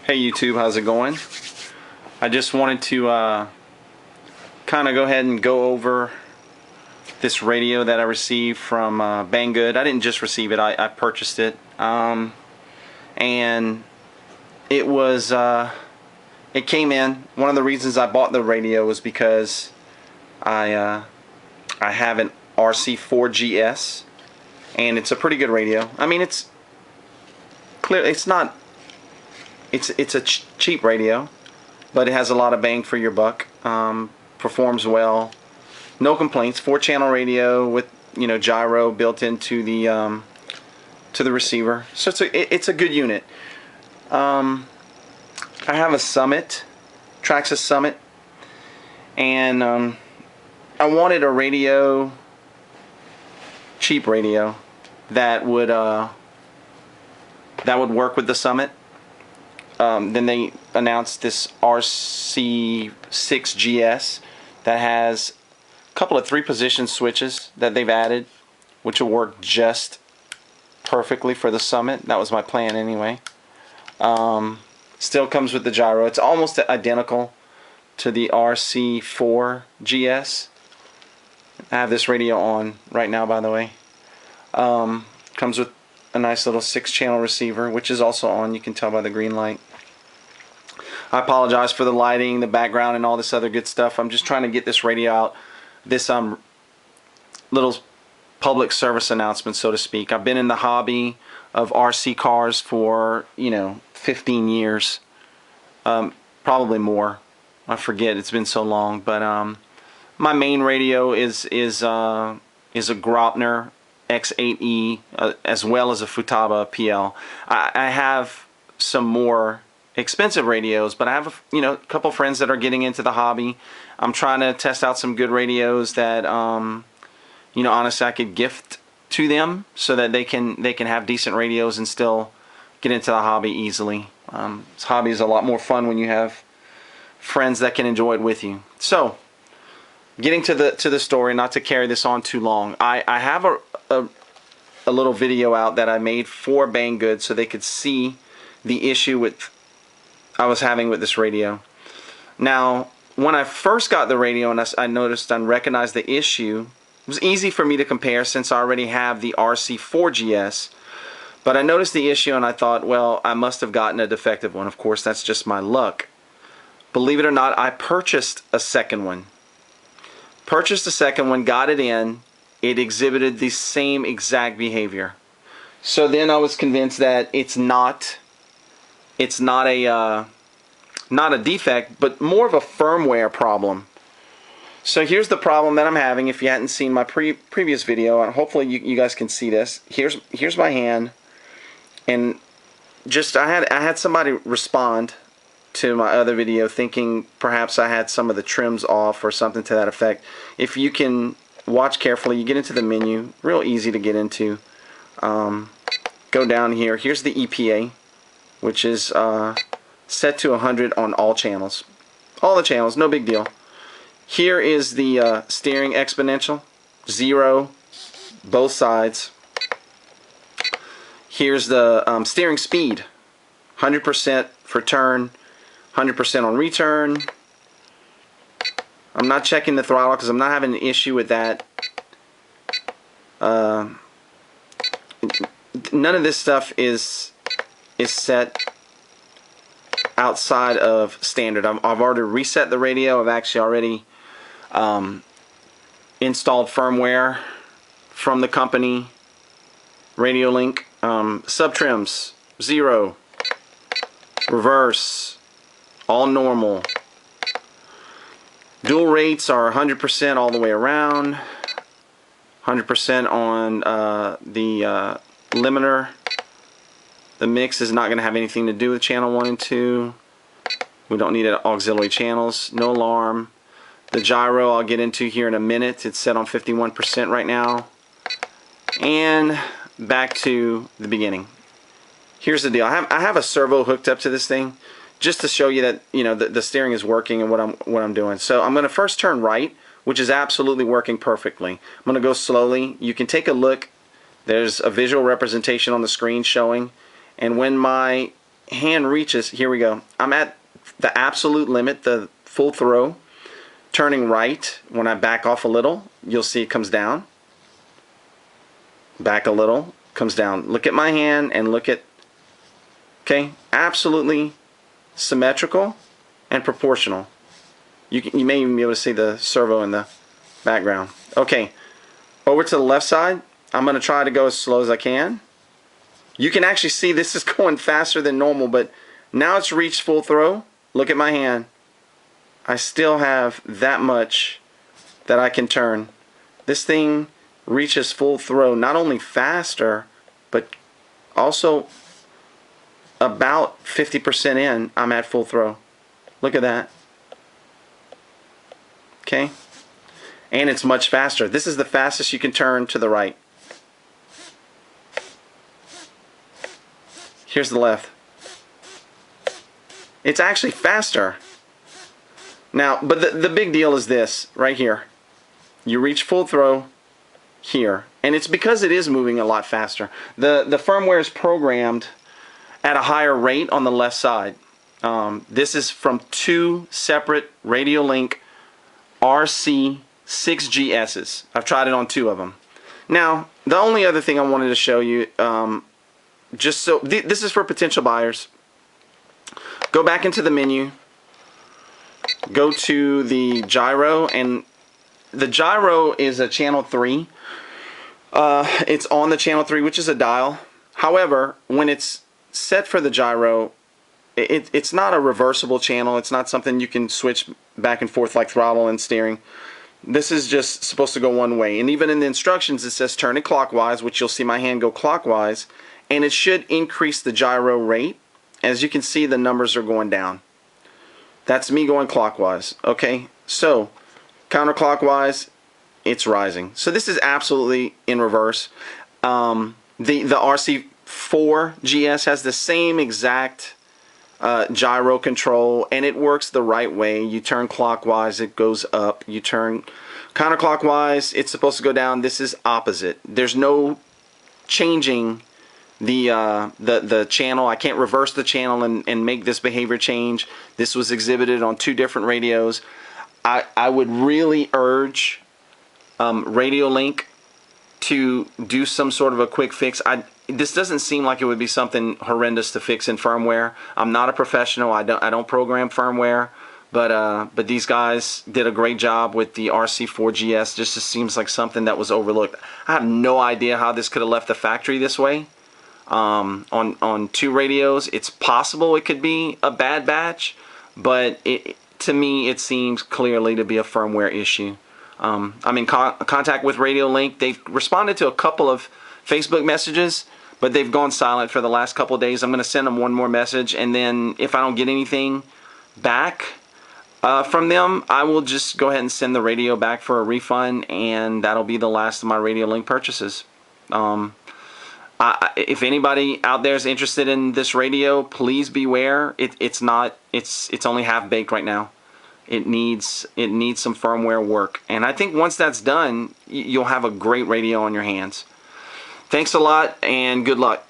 Hey YouTube, how's it going? I just wanted to kind of go ahead and go over this radio that I received from Banggood. I didn't just receive it, I purchased it. And it was, it came in. One of the reasons I bought the radio was because I have an RC6GS, and it's a pretty good radio. I mean, it's clear, it's not, it's a cheap radio, but it has a lot of bang for your buck. Performs well, no complaints. 4-channel radio with, you know, gyro built into the receiver, so it's a good unit. I have a Summit, Traxxas Summit, and I wanted a radio, cheap radio, that would work with the Summit. Then they announced this RC6GS that has a couple of 3-position switches that they've added, which will work just perfectly for the Summit. That was my plan anyway. Still comes with the gyro. It's almost identical to the RC4GS. I have this radio on right now, by the way. Comes with a nice little 6-channel receiver, which is also on. You can tell by the green light. I apologize for the lighting, the background, and all this other good stuff. I'm just trying to get this radio out. This little public service announcement, so to speak. I've been in the hobby of RC cars for, you know, 15 years, probably more. I forget, it's been so long. But my main radio is a Graupner X8E, as well as a Futaba PL. I have some more expensive radios, but I have a couple friends that are getting into the hobby. I'm trying to test out some good radios that honestly I could gift to them, so that they can have decent radios and still get into the hobby easily. This hobby is a lot more fun when you have friends that can enjoy it with you. So, getting to the story, not to carry this on too long, I have a little video out that I made for Banggood so they could see the issue I was having with this radio. Now, when I first got the radio and I noticed and recognized the issue, it was easy for me to compare since I already have the RC4GS. But I noticed the issue and I thought, well, I must have gotten a defective one. Of course, that's just my luck. Believe it or not, I purchased a second one. Got it in. It exhibited the same exact behavior. So then I was convinced that it's not a defect, but more of a firmware problem. So here's the problem that I'm having. If you hadn't seen my previous video, and hopefully you guys can see this. Here's my hand, and just I had somebody respond to my other video thinking perhaps I had some of the trims off or something to that effect. If you can watch carefully, you get into the menu, real easy to get into. Go down here. Here's the EPA, which is set to 100 on all channels. All the channels, no big deal. Here is the steering exponential, 0, both sides. Here's the steering speed, 100% for turn, 100% on return. I'm not checking the throttle because I'm not having an issue with that. None of this stuff is set outside of standard. I've already reset the radio. I've actually already installed firmware from the company, Radiolink. Sub trims, 0, reverse, all normal. Dual rates are 100% all the way around, 100% on the limiter. The mix is not going to have anything to do with channel 1 and 2. We don't need auxiliary channels. No alarm. The gyro I'll get into here in a minute. It's set on 51% right now. And back to the beginning. Here's the deal. I have a servo hooked up to this thing just to show you that the steering is working and what I'm doing. So I'm going to first turn right, which is absolutely working perfectly. I'm going to go slowly. You can take a look. There's a visual representation on the screen showing. And when my hand reaches, here we go, I'm at the absolute limit, the full throw, turning right. When I back off a little, you'll see it comes down. Back a little, comes down. Look at my hand and look at, okay, absolutely symmetrical and proportional. You may even be able to see the servo in the background. Okay, over to the left side. I'm going to try to go as slow as I can. You can actually see this is going faster than normal, but now it's reached full throw. Look at my hand. I still have that much that I can turn. This thing reaches full throw not only faster, but also about 50% in, I'm at full throw. Look at that. Okay? And it's much faster. This is the fastest you can turn to the right. Here's the left. It's actually faster. Now, but the big deal is this right here. You reach full throw here, and it's because it is moving a lot faster. The firmware is programmed at a higher rate on the left side. This is from two separate Radiolink RC6GSs. I've tried it on two of them. Now, the only other thing I wanted to show you, just so this is for potential buyers. Go back into the menu, go to the gyro, and the gyro is a channel 3. It's on the channel 3, which is a dial. However, when it's set for the gyro, it's not a reversible channel. It's not something you can switch back and forth like throttle and steering. This is just supposed to go one way. And even in the instructions it says turn it clockwise, which you'll see my hand go clockwise, and it should increase the gyro rate. As you can see, the numbers are going down. That's me going clockwise. Okay, so counterclockwise, it's rising. So this is absolutely in reverse. The RC4GS has the same exact gyro control, and it works the right way. You turn clockwise, it goes up. You turn counterclockwise, it's supposed to go down. This is opposite. There's no changing the channel. I can't reverse the channel and make this behavior change. This was exhibited on two different radios. I would really urge Radiolink to do some sort of a quick fix. This doesn't seem like it would be something horrendous to fix in firmware. I'm not a professional. I don't program firmware, but these guys did a great job with the RC4GS. Just seems like something that was overlooked. I have no idea how this could have left the factory this way. On two radios, it's possible it could be a bad batch, but to me it seems clearly to be a firmware issue. I'm in contact with Radiolink. They've responded to a couple of Facebook messages, but they've gone silent for the last couple of days. I'm going to send them one more message, and then if I don't get anything back from them, I will just go ahead and send the radio back for a refund, and that'll be the last of my Radiolink purchases. If anybody out there is interested in this radio, please beware. It's only half baked right now. It needs some firmware work, and I think once that's done, you'll have a great radio on your hands. Thanks a lot, and good luck.